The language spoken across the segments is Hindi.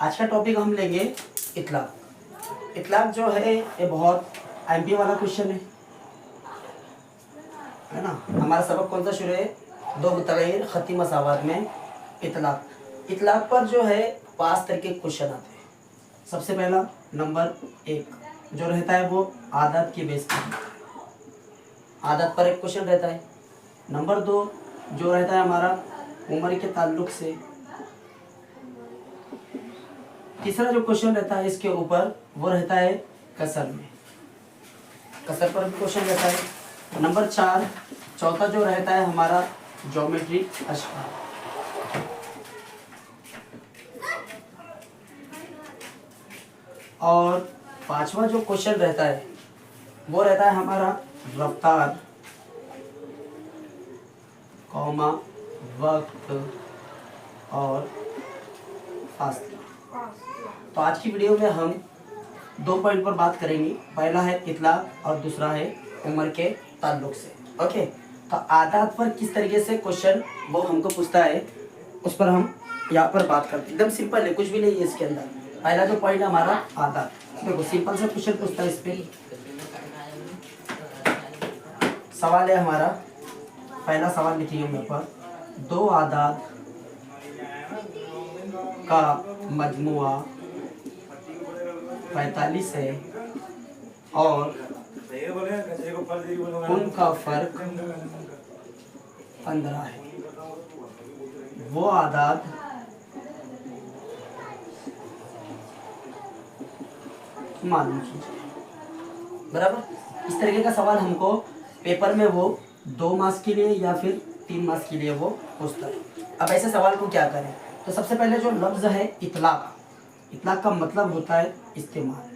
आज का टॉपिक हम लेंगे इतलाक। इतलाक जो है ये बहुत एमपी वाला क्वेश्चन है ना। हमारा सबक कौन सा शुरू है? दो मुतगय्यर खत्ती मसावात में इतलाक। इतलाक पर जो है 5 तरह के क्वेश्चन आते हैं। सबसे पहला नंबर 1 जो रहता है वो आदत की बेस पर, आदत पर एक क्वेश्चन रहता है। नंबर 2 जो रहता है हमारा उम्र के ताल्लुक से। तीसरा जो क्वेश्चन रहता है इसके ऊपर वो रहता है कसर में, कसर पर भी क्वेश्चन रहता है। नंबर 4 चौथा जो रहता है हमारा ज्योमेट्रिक अशकाल। और 5वां जो क्वेश्चन रहता है वो रहता है हमारा रफ्तार, कौमा, वक्त और फासला। तो आज की वीडियो में हम 2 पॉइंट पर बात करेंगे। पहला है इतलाक और दूसरा है उम्र के ताल्लुक से। ओके, तो आदात पर किस तरीके से क्वेश्चन वो हमको पूछता है उस पर हम यहाँ पर बात करते हैं। एकदम सिंपल है, कुछ भी नहीं है इसके अंदर। पहला जो पॉइंट है हमारा आदात, देखो सिंपल सा क्वेश्चन पूछता है। इस पे सवाल है हमारा, पहला सवाल लिखिए यहाँ पर, 2 आदात का मजमुआ 45 है और उनका फर्क 15 है। वो आदात मालूम कीजिए। बराबर, इस तरीके का सवाल हमको पेपर में वो 2 मार्क्स के लिए या फिर 3 मार्क्स के लिए वो पूछता है। अब ऐसे सवाल को क्या करें? तो सबसे पहले जो लफ्ज़ है इतलाक, इतलाक का मतलब होता है इस्तेमाल।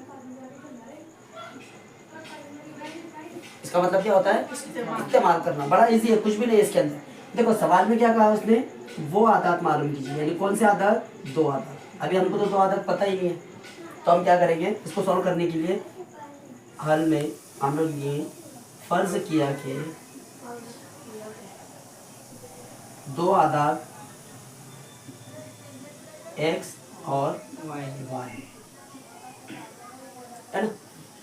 इसका मतलब क्या होता है? इस्तेमाल करना। बड़ा इजी है, कुछ भी नहीं है इसके अंदर। देखो सवाल में क्या कहा उसने, वो आदात मालूम कीजिए, यानी कौन से आदात? 2 आदात। अभी हमको तो 2 आदात पता ही नहीं है, तो हम क्या करेंगे इसको सॉल्व करने के लिए? हल में हम लोग ये फर्ज किया कि 2 आदात x और y है ना।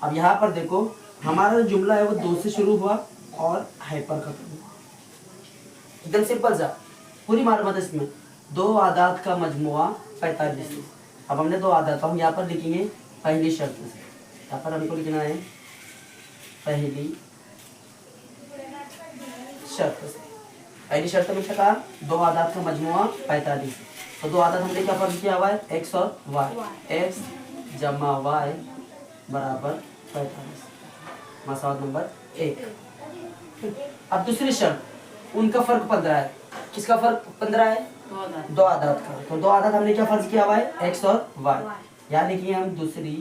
अब यहाँ पर देखो हमारा जो जुमला है वो 2 से शुरू हुआ और हाइपर खत्म हुआ। एकदम सिंपल सा, पूरी मालूमात इसमें। 2 आदात का मजमुआ 45। अब हमने 2 आदात, तो हम यहाँ पर लिखेंगे पहली शर्त से। यहाँ पर हमको लिखना है पहली शर्त से। पहली शर्त में क्या कहा? 2 आदात का मजमुआ 45। तो 2 आदात हमने क्या फर्ज किया हुआ है? x और y। x जमा y बराबर 45, मसवाद नंबर 1। अब दूसरी शर्त, उनका फर्क 15 है। किसका फर्क 15 है? 2 आदात का। तो 2 आदात हमने क्या फर्ज किया हुआ है? x और y। यहाँ लिखिए हम दूसरी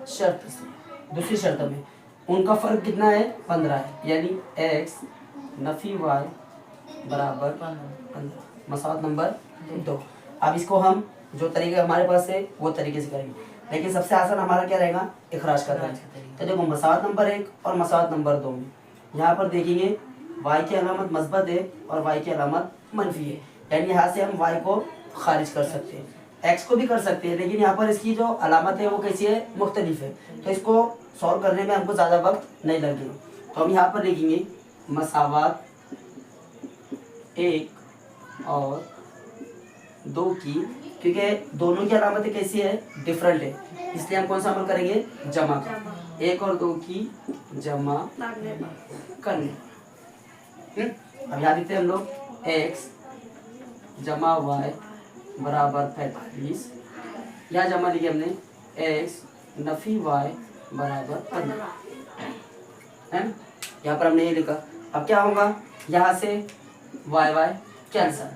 शर्त से। दूसरी शर्त में उनका फर्क कितना है? 15 है, यानी x नफी y बराबर 15, मसवाद नंबर 2। अब इसको हम जो तरीके हमारे पास है वो तरीके से करेंगे, लेकिन सबसे आसान हमारा क्या रहेगा? इखराज का तरीका। तो देखो मसवाद नंबर 1 और मसवाद नंबर 2 में यहाँ पर देखेंगे y की अलामत मस्बत है और y की अलामत मनफी है, यानी यहाँ से हम y को खारिज कर सकते हैं, x को भी कर सकते हैं, लेकिन यहाँ पर इसकी जो अलामत है वो कैसी है? मुख्तलिफ है। तो इसको सॉल्व करने में हमको ज़्यादा वक्त नहीं लगेगा। तो हम यहाँ पर लिखेंगे मसावात 1 और 2 की, क्योंकि दोनों की अलामतें कैसी है? डिफरेंट है, इसलिए हम कौन सा अमल करेंगे? जमा का। 1 और 2 की जमा करने। अब यहाँ लिखते हैं हम लोग x जमा y बराबर 45। यहाँ जमा लिखे हमने x नफी y बराबर 15 है ना। यहाँ पर हमने ये लिखा। अब क्या होगा? यहाँ से y y कैंसल।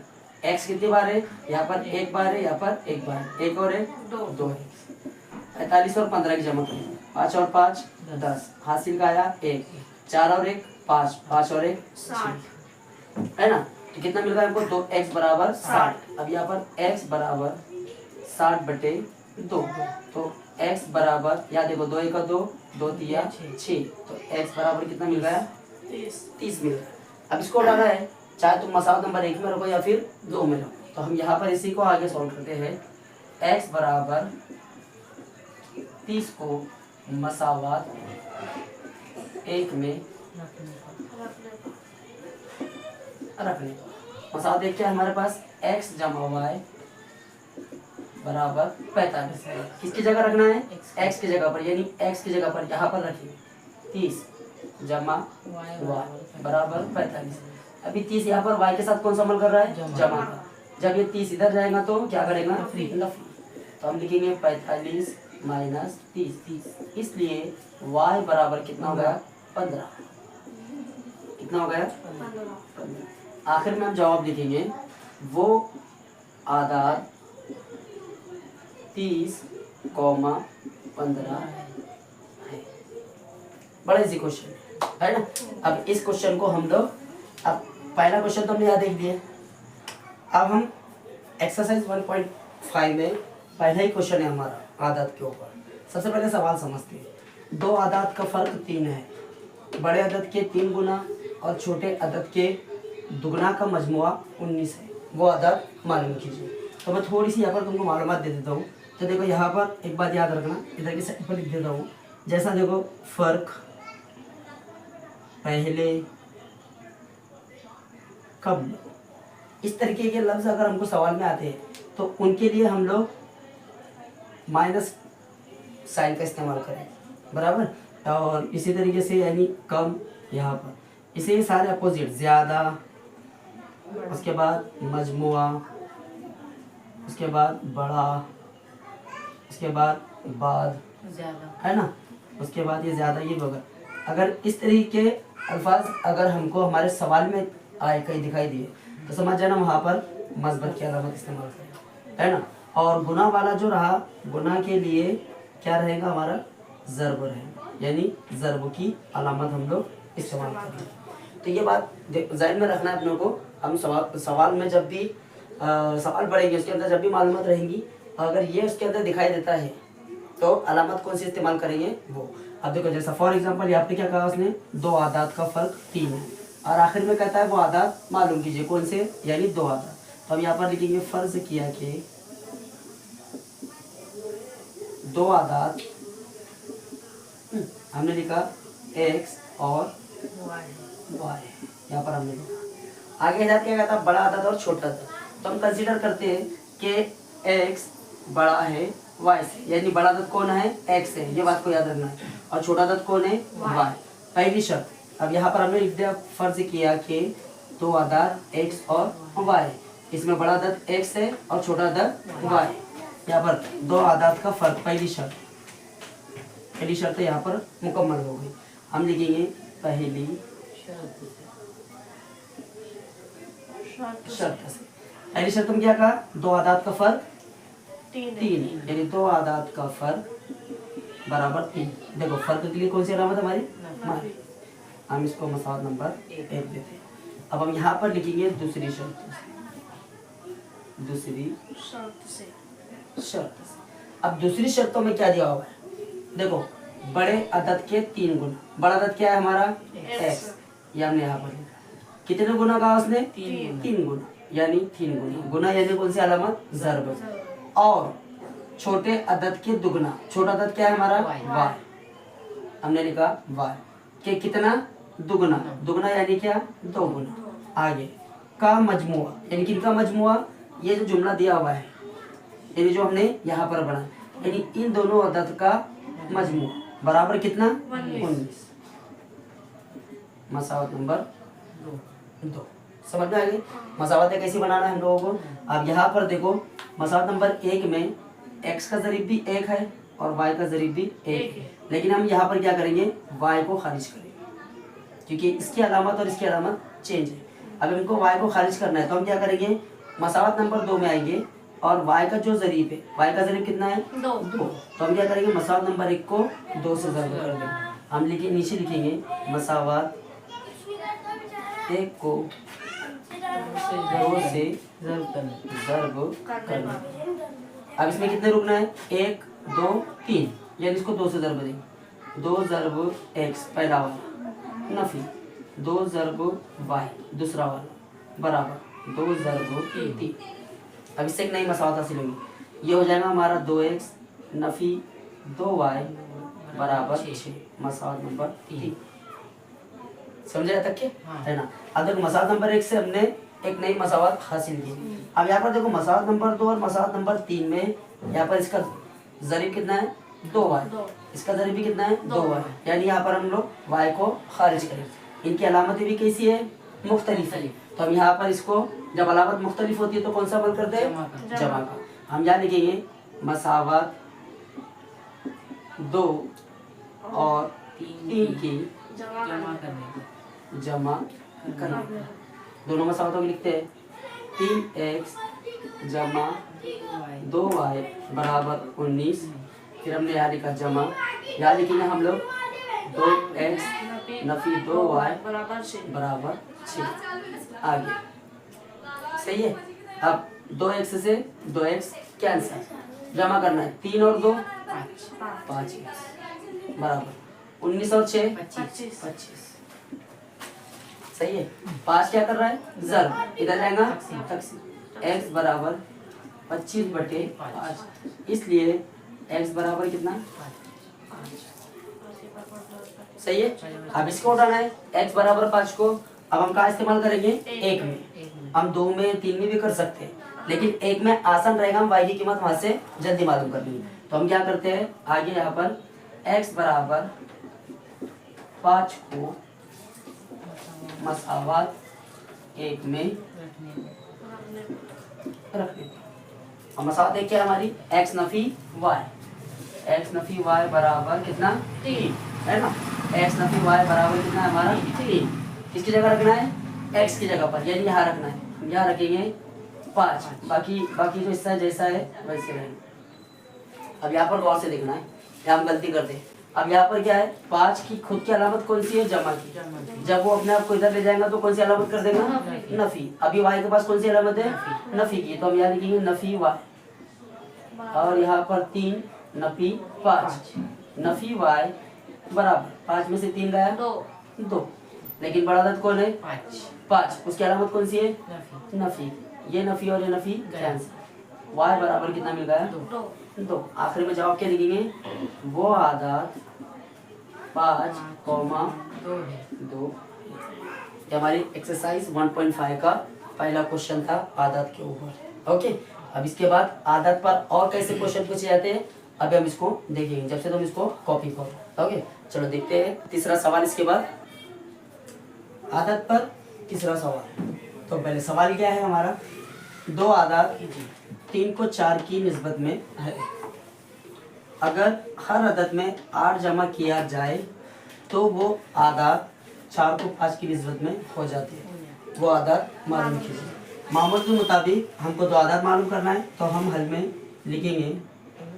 x कितनी बार है? यहाँ पर 1 बार है, यहाँ पर 1 बार है, 1 और 1 2 है। 45 और 15 की जमा करें, 5 और 5 10, हासिल का आया 1, 4 और 1 5, 5 और 1 6 है ना। तो कितना मिल रहा है हमको? 2x बराबर 60। अब यहाँ पर x बराबर 60/2। तो x बराबर, यहाँ देखो 2 1 2, 2 3 6, तो x बराबर कितना मिल रहा है? 30 मिल रहा है। अब इसको डाला है, चाहे तुम मसाला नंबर 1 में रखो या फिर 2 में रखो, तो हम यहाँ पर इसी को आगे सॉल्व करते हैं। x बराबर 30 को मसावात 1 में रखने। मसावात 1 क्या है हमारे पास, x जमा y बराबर 45 है। किसकी जगह रखना है, x की जगह पर, यानी x की जगह पर यहाँ पर रखिए 30 जमा y बराबर 45। अभी 30 यहाँ पर y के साथ कौन सा अमल कर रहा है, जमा का। जब ये 30 इधर जाएगा तो क्या करेगा, लफी। तो हम लिखेंगे 45 माइनस 30, इसलिए y बराबर कितना हो गया, 15। कितना हो गया, 15। आखिर में हम जवाब लिखेंगे, वो आदाद 30,15 है। बड़ा इजी क्वेश्चन है ना। अब इस क्वेश्चन को हम लोग, अब पहला क्वेश्चन तो हमने यहाँ देख दिया। अब हम एक्सरसाइज 1.5 में पहला ही क्वेश्चन है हमारा आदाद के ऊपर। सबसे पहले सवाल समझते हैं। दो आदाद का फर्क 3 है। बड़े अदद के 3 गुना और छोटे अदद के दुगना का मजमुआ 19 है। वो आदाद मालूम कीजिए। तो मैं थोड़ी सी यहाँ पर तुमको मालूमात दे देता हूँ। तो देखो यहाँ पर एक बात याद रखना, इधर की साइड पर लिख देता हूँ। जैसा देखो फर्क, पहले, कब, इस तरीके के लफ्ज़ अगर हमको सवाल में आते हैं तो उनके लिए हम लोग माइनस साइन का इस्तेमाल करें, बराबर। और इसी तरीके से यानी कम यहाँ पर, इसे सारे अपोजिट, ज़्यादा, उसके बाद मजमुआ, उसके बाद बड़ा, उसके बाद है ना, उसके बाद ये ज़्यादा, ये होगा। अगर इस तरीके अल्फाज अगर हमको हमारे सवाल में आए, कहीं दिखाई दिए, तो समझ जाना वहाँ पर मस्बत की अलामत इस्तेमाल करें, है ना। और गुना वाला जो रहा, गुना के लिए क्या रहेगा हमारा, ज़र्ब रहेगा, यानी ज़र्ब की अलामत हम लोग इस्तेमाल करेंगे। तो ये बात ज़हन में रखना है अपनों को। हम सवाल में जब भी सवाल पढ़ेंगे, उसके अंदर जब भी मालूमात रहेंगी, अगर ये उसके अंदर दिखाई देता है तो अलामत कौन सी इस्तेमाल करेंगे, वो। अब देखो जैसा फॉर एग्जांपल यहाँ पे क्या कहा उसने, दो आदाद का फ़र्क 3 है, और आखिर में कहता है वो आदाद मालूम कीजिए, कौन से, यानी 2 आदाद। तो हम यहाँ पर लिखेंगे फ़र्ज़ किया कि 2 आदाद, हमने लिखा x और y, यहाँ पर हमने लिखा। आगे जाके क्या कहता है, बड़ा आदाद और छोटा आदाद। तो हम कंसीडर करते हैं कि x बड़ा है y से, यानी बड़ा आदाद कौन है, x है, ये बात को याद रखना है, और छोटा आदाद कौन है, y। पहली शर्त। अब यहाँ पर हमने लिख दिया, फर्ज किया कि 2 आदाद x और y, इसमें बड़ा आदाद x है और छोटा आदाद y। यहाँ पर 2 आदाद का फर्क, पहली शर्त यहाँ पर मुकम्मल हो गई। हम लिखेंगे पहली शर्त से। पहली शर्त में क्या कहा, 2 आदाद का फर्क 3, यानी 2 आदाद का फर्क बराबर 3। देखो फर्क के लिए कौन सी अलामत हमारी, हमारी, हम इसको मसावत नंबर 1 देते हैं। अब हम यहाँ पर लिखेंगे दूसरी शर्त से। अब दूसरी शर्तों में क्या दिया हुआ है, देखो बड़े अदद के 3 गुना। बड़ा अदद क्या है हमारा, x, ये हमने यहाँ पर लिखा। कितने गुना कहा उसने, 3 गुना, यानी 3 गुना। गुना यानी कौन सी अलामत, ज़र्ब। और छोटे अदद के दुगना, छोटा अदद क्या है हमारा, y, हमने लिखा y के कितना, दुगना। दुगना यानी क्या, 2 गुना। आगे का मजमुआ, यानी किनका मजमुआ, ये जो जुमला दिया हुआ है, यानी जो हमने यहाँ पर बना, यानी इन दोनों अदद का मजमुआ बराबर कितना, 19। मसावत नंबर 2। समझ में आ गई। मसावत कैसी बनाना है हम लोगों को। अब यहाँ पर देखो मसावत नंबर 1 में x का ज़रीब भी 1 है और y का ज़रीब भी 1 है, लेकिन हम यहाँ पर क्या करेंगे, y को खारिज करेंगे, क्योंकि इसकी अलामत और इसकी अलामत चेंज है। अब इनको y को खारिज करना है तो हम क्या करेंगे, मसावत नंबर 2 में आएंगे, और y का जो ज़रीब है, y का ज़रीब कितना है, 2। तो हम क्या करेंगे, मसावत नंबर 1 को 2 से ज़र्ब कर देंगे। हम नीचे लिखेंगे मसावत 1 को 2 से ज़र्ब करना। अब इसमें कितने रुकना है, 1 2 3, यानी इसको 2 से ज़र्ब देंगे। 2 ज़र्ब x पहला वाला, नफी 2 ज़र्ब y दूसरा वाला, बराबर 2 ज़र्ब 3। अब इससे एक नई मसावत हासिल होगी। ये हो जाएगा हमारा 2x नफी 2y बराबर 6, मसावत नंबर 3। समझे तक के? है ना। अब देखो मसावत नंबर 1 से हमने एक नई मसावत हासिल की। अब यहाँ पर देखो मसावत नंबर 2 और मसावत नंबर 3 में यहाँ पर इसका ज़रीब कितना है 2y, इसका ज़रीब भी कितना है 2y, यानी यहाँ पर हम लोग y को खारिज करें। इनकी अलामतें भी कैसी है मुख्तलिफ है। तो हम यहाँ पर इसको जब अलामत मुख्तलिफ होती है तो कौन सा अमल करते हैं जमा का। हम यहाँ लिखेंगे मसावत 2 और 3 की जमा करने। दोनों मसावतों को लिखते हैं 3x जमा 2y बराबर 19। फिर हमने यहाँ लिखा जमा, यहाँ लिखेंगे हम लोग 2x नफी 2y बराबर 6। आगे सही है। अब 2x से 2x कैंसिल, जमा करना है 3 और 2 5 बराबर 19 और 6 25। सही है। 5 क्या कर रहा है ज़र्ब, इधर जाएगा तकसीम। x बराबर 25/5, इसलिए x बराबर कितना 5। सही है। अब इसको उठाना है x बराबर 5 को। अब हम कहाँ इस्तेमाल करेंगे 1 में। हम 2 में 3 में भी कर सकते हैं, लेकिन 1 में आसान रहेगा, हम y की कीमत वहां से जल्दी मालूम कर लेंगे। तो हम क्या करते हैं आगे यहाँ पर x बराबर 5 को मसावत 1 में रखने। और मसावत 1 क्या है हमारी x Nafi y, x Nafi y बराबर कितना 3 है ना। x नफी y बराबर कितना है हमारा 3। किसकी जगह रखना है x की जगह पर, यानी यहाँ रखना है। हम यहाँ रखेंगे 5, बाकी जो हिस्सा जैसा है वैसे रहेंगे। अब यहाँ पर गौर से देखना है, यहाँ हम गलती करते हैं। अब यहाँ पर क्या है 5 की खुद की अलामत कौन सी है जमा की। जब वो अपने आप को इधर ले जाएगा तो कौन सी अलामत कर देगा नफी। अभी y के पास कौन सी अलामत है नफी की, तो हम यहाँ लिखेंगे नफी y। और यहाँ पर 3 नफी 5, नफी y बराबर 5 में से 3 गया 2, लेकिन बड़ा अदद कौन है 5, उसकी अलामत कौन सी है नफी। ये नफी और ये नफी कैंसिल। y बराबर कितना मिल गया 2। आखिर में जवाब क्या लिखेंगे वो आदत 5,2। ये हमारी एक्सरसाइज 1.5 का पहला क्वेश्चन था आदत के ऊपर। ओके, अब इसके बाद आदत पर और कैसे क्वेश्चन पूछे जाते हैं अभी हम इसको देखेंगे, जब से तुम इसको कॉपी करो। ओके चलो देखते हैं तीसरा सवाल। इसके बाद आदत पर तीसरा सवाल। तो पहले सवाल क्या है हमारा, 2 आदत 3 को 4 की निस्बत में है। अगर हर अदद में 8 जमा किया जाए तो वो आदत 4 को 5 की निस्बत में हो जाती है। वो आदत मालूम कीजिए। मामूल के मुताबिक हमको 2 आदत मालूम करना है, तो हम हल में लिखेंगे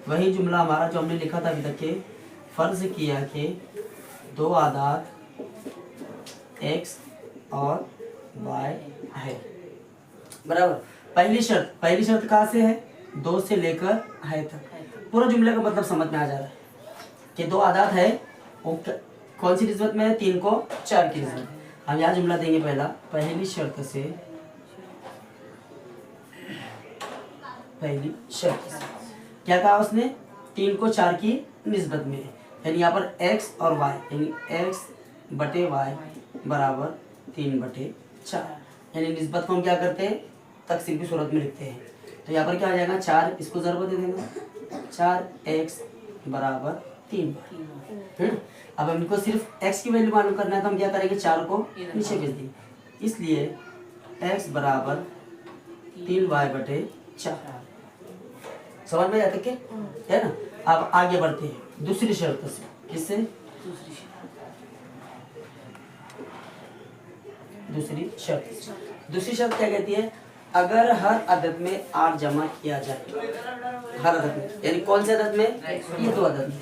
वही जुमला हमारा जो हमने लिखा था अभी तक के। फर्ज किया कि 2 आदत x और y है बराबर। पहली शर्त कहाँ से है 2 से लेकर है तक। पूरा जुमले का मतलब समझ में आ जा रहा है कि 2 आदत है, वो कौन सी निस्बत में है 3 को 4 की निस्बत। हम यहाँ जुमला देंगे पहला, पहली शर्त से क्या कहा उसने 3 को 4 की निस्बत में, यानी यहाँ पर x और y, यानी x/y बराबर 3/4, यानी निस्बत को हम क्या करते हैं तकसीम की सूरत में लिखते हैं। तो यहाँ पर क्या आ जाएगा 4, इसको ज़रूर दे देंगे 4x बराबर 3। अब हमको सिर्फ x की वैल्यू मालूम करना है, तो हम क्या करेंगे 4 को नीचे भेज देंगे, इसलिए x बराबर 3y/4। समझ में जाते क्या है ना। अब आगे बढ़ते हैं दूसरी शर्त से। किससे दूसरी शर्त क्या कहती है, अगर हर अदद में 8 जमा किया जाए, हर अदद में यानी कौन से अदद में ये 2 अदद में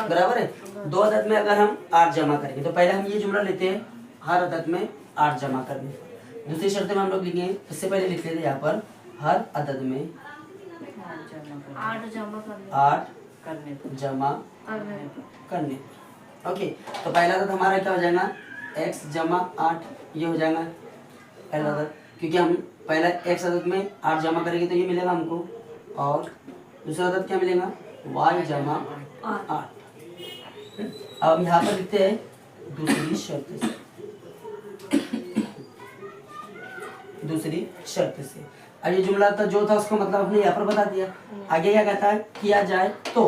बराबर है। 2 अदद में अगर हम 8 जमा करेंगे तो पहले हम ये जुमला लेते हैं हर अदद में 8 जमा करने। दूसरी शर्त में हम लोग लिखेंगे, इससे पहले लिख लेते हैं यहाँ पर हर अदद में 8 जमा करने। ओके, तो पहला अदद हमारा क्या हो जाएगा x जमा 8, ये हो जाएगा पहला अदद। क्योंकि हम पहला x अदद में 8 जमा करेंगे तो ये मिलेगा हमको, और दूसरा अदद क्या मिलेगा y जमा 8। अब हम यहाँ पर लिखते हैं दूसरी शर्त से, दूसरी शर्त से। अब ये जुमला था जो था उसको मतलब हमने यहाँ पर बता दिया। आगे क्या कहता है, किया जाए तो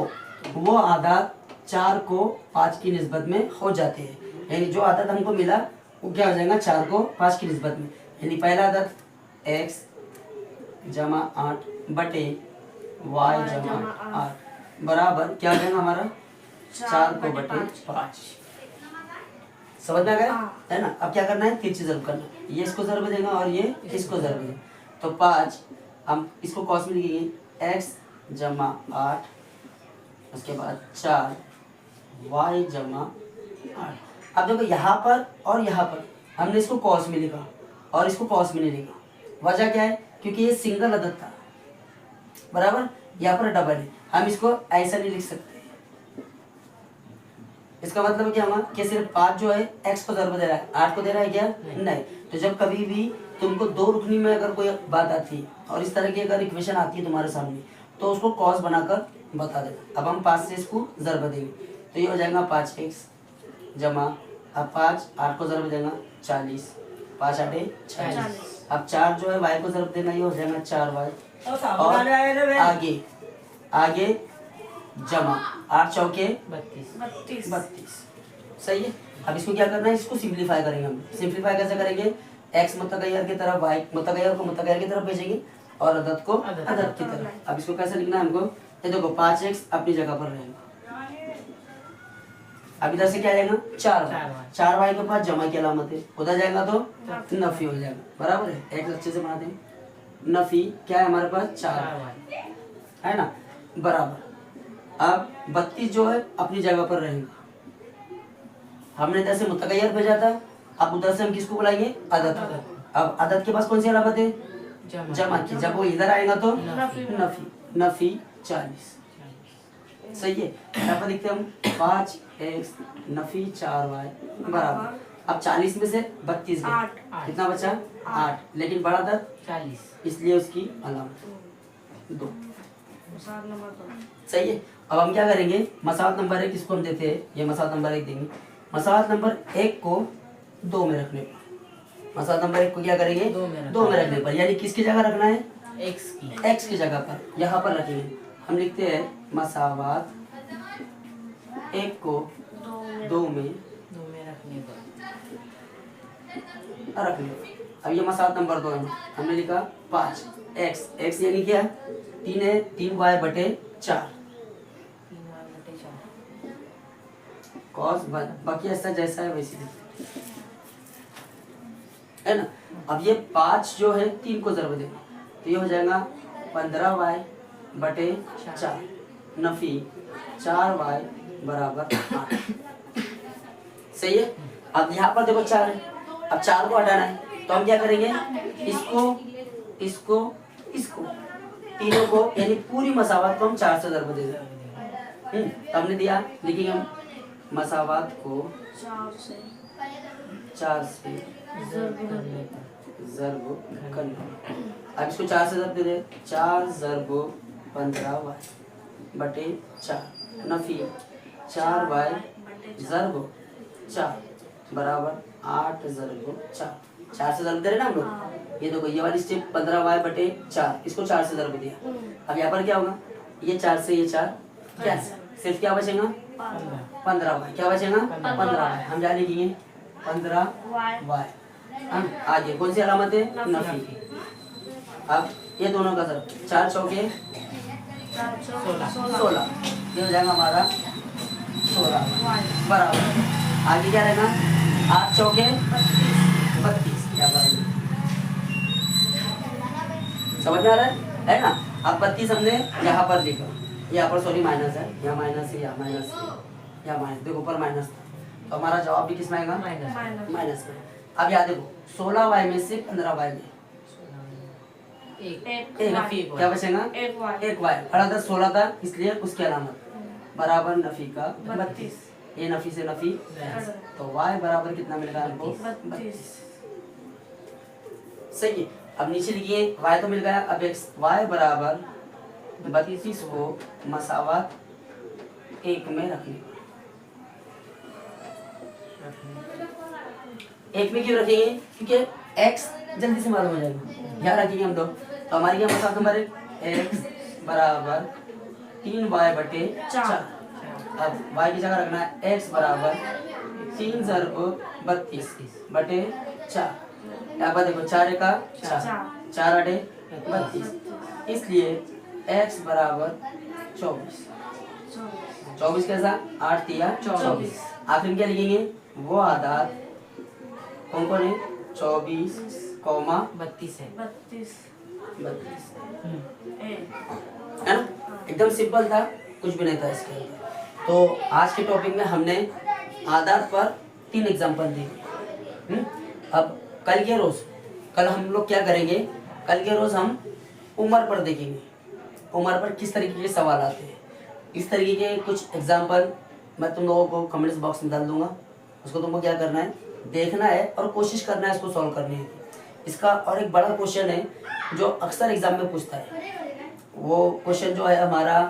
वो आदत 4 को 5 की निस्बत में हो जाते हैं। यानी जो आदत हमको मिला वो क्या हो जाएगा 4 को 5 की निस्बत में। यानी पहला आदत x जमा 8 बटे y जमा 8 बराबर क्या हो जाएगा हमारा 4 को बटे 5। समझ में आ गया है ना। अब क्या करना है, तिरछी ज़रब करना है। ये इसको ज़रब देगा और ये इसको ज़रब देगा। तो 5 हम इसको कॉस में लिखेंगे x जमा 8, उसके बाद 4 y जमा 8। अब देखो यहाँ पर और यहाँ पर हमने इसको कॉस में लिखा और इसको कॉस में नहीं लिखा। वजह क्या है, क्योंकि ये सिंगल अदद था बराबर, यहाँ पर डबल है। हम इसको ऐसा नहीं लिख सकते। इसका मतलब क्या हुआ कि सिर्फ 5 जो है x को ज़रब दे रहा है, 8 को दे रहा है क्या नहीं। तो जब कभी भी तुमको दो रुकनी में अगर कोई बात आती है और इस तरह की अगर इक्वेशन आती है तुम्हारे सामने तो उसको कॉस बनाकर बता देना। अब हम 5 से इसको ज़रब देंगे तो ये हो जाएगा 5x जमा, अब 5 8 को ज़रब देगा 40, 5 8 40। अब 4 जो है y को ज़रब देना, ये हो जाएगा 4y, और आगे आगे जमा 8 चौके 32। सही है। अब इसको क्या करना है, इसको सिंप्लीफाई करेंगे। हम सिंप्लीफाई कैसे करेंगे, x मुतगय्यर की तरफ y मुतगय्यर को मुतगय्यर की तरफ भेजेंगे और अदद को अदद की तरफ। अब इसको कैसे लिखना है हमको, ये देखो 5x अपनी जगह पर रहेगा। अब इधर से क्या आएगा 4y के पास जमा की अलामत है, उधर जाएगा तो नफी हो जाएगा बराबर है। एक अच्छे से बनाते हैं, नफी क्या है हमारे पास 4 है ना बराबर। अब 32 जो है अपनी जगह पर रहेगा। हमने इधर से मुतगय्यर भेजा था, अब उधर से हम किसको बुलाएंगे अदद। अब अदद के पास कौन सी अलामत है जमा की, जब वो इधर आएगा तो नफी 40। सही है। यहाँ पर देखते हम 5x नफी 4y बराबर। अब 40 में से 32 गए, कितना बचा 8, लेकिन बड़ा अदद 40, इसलिए उसकी अलामत 2। सही है। अब हम क्या करेंगे, मसालत नंबर 1 किसको हम देते हैं, ये मसालत नंबर 1 देंगे। मसालत नंबर 1 को 2 में रखने पर, मसालत नंबर 1 को क्या करेंगे 2 में रखने पर, यानी किसकी जगह रखना है x की जगह पर, यहाँ पर रखेंगे। हम लिखते हैं मसावात 1 को 2 में रखने पर। अब ये मसालत नंबर 2 है, हमने लिखा 5x यानी क्या 3 है, 3y बटे 4 कॉस बाकी ऐसा जैसा है वैसे है ना। अब ये 5 जो है 3 को ज़रब देगा तो ये हो जाएगा 15y बटे 4 नफी 4y बराबर 8। सही है। अब यहाँ पर देखो 4 है, अब 4 को हटाना है तो हम क्या करेंगे, इसको तीनों को यानी पूरी मसावत को हम 4 से ज़रब दे देंगे। तो हमने दिया, लिखेंगे हम मसावत को 4 से ज़रब करना। अब इसको 4 से ज़रब दे दे, 4 ज़रब 15y बटे 4 नफी 4y ज़रब 4 बराबर 8 ज़रब 4 से ज़रब दे रहे ना हम लोग। ये देखो ये वाली स्टेप 15y बटे 4, इसको 4 से ज़रब दिया। अब यहाँ पर क्या होगा, ये 4 से ये 4 कैंसिल, सिर्फ क्या बचेगा 15y, क्या बचेगा 15y। हम क्या लिखेंगे 15y। हम आगे कौन सी अलामत है नफी। अब ये दोनों का ज़रब 4 चौके 16, ये हो जाएगा हमारा 16 बराबर। आगे क्या रहेगा 8 चौके 32, समझ में आ रहा है ना। अब 32 हमने यहाँ पर लिखा, यहाँ पर सॉरी माइनस है, यहाँ माइनस है, यहाँ माइनस है, यहाँ माइनस, देखो ऊपर माइनस था तो हमारा जवाब भी किस में आएगा माइनस में। अब याद देखो 16y में से 15y में क्या बचेगा 1y, बड़ा था 16 था इसलिए उसकी अलामत बराबर नफी का 32, ये नफी से नफी तो y बराबर कितना मिलेगा हमको 32। सही है। अब नीचे लिखिए y तो मिल गया, अब x y बराबर 32 को मसावत 1 में रखिए। 1 में क्यों रखेंगे? क्योंकि x जल्दी से मालूम हो जाएगा, यहाँ रखेंगे हम लोग। तो हमारी क्या मसावत नंबर है, x बराबर 3y बटे 4। अब y की जगह रखना है x बराबर 3 × 32 बटे 4। यहाँ पर देखो 4 का 4 8 32, इसलिए x बराबर 24। 24 कैसा, 8 3 24। आखिर में क्या लिखेंगे, वो आधार कौन कौन है, 24, 32 है, 32 है ना। एकदम सिंपल था, कुछ भी नहीं था इसके अंदर। तो आज के टॉपिक में हमने आधार पर 3 एग्जाम्पल दिए। अब कल हम लोग क्या करेंगे, कल के रोज हम उम्र पर देखेंगे, उम्र पर किस तरीके के सवाल आते हैं। इस तरीके के कुछ एग्जाम्पल मैं तुम लोगों को कमेंट्स बॉक्स में डाल दूंगा, उसको तुमको क्या करना है, देखना है और कोशिश करना है इसको सॉल्व करने की। इसका और एक बड़ा क्वेश्चन है जो अक्सर एग्जाम में पूछता है, वो क्वेश्चन जो है हमारा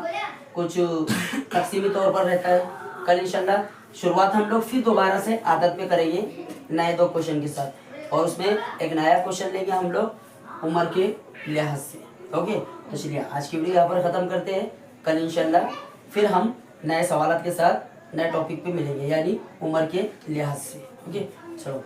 कुछ तकसीमी तौर पर रहता है। कल इंशाल्लाह शुरुआत हम लोग फिर दोबारा से आदत पे करेंगे नए 2 क्वेश्चन के साथ, और उसमें एक नया क्वेश्चन लेंगे हम लोग उम्र के लिहाज से। ओके, तो चलिए आज की वीडियो यहाँ पर ख़त्म करते हैं। कल इंशाल्लाह फिर हम नए सवालों के साथ नए टॉपिक पे मिलेंगे, यानी उम्र के लिहाज से। ओके, चलो।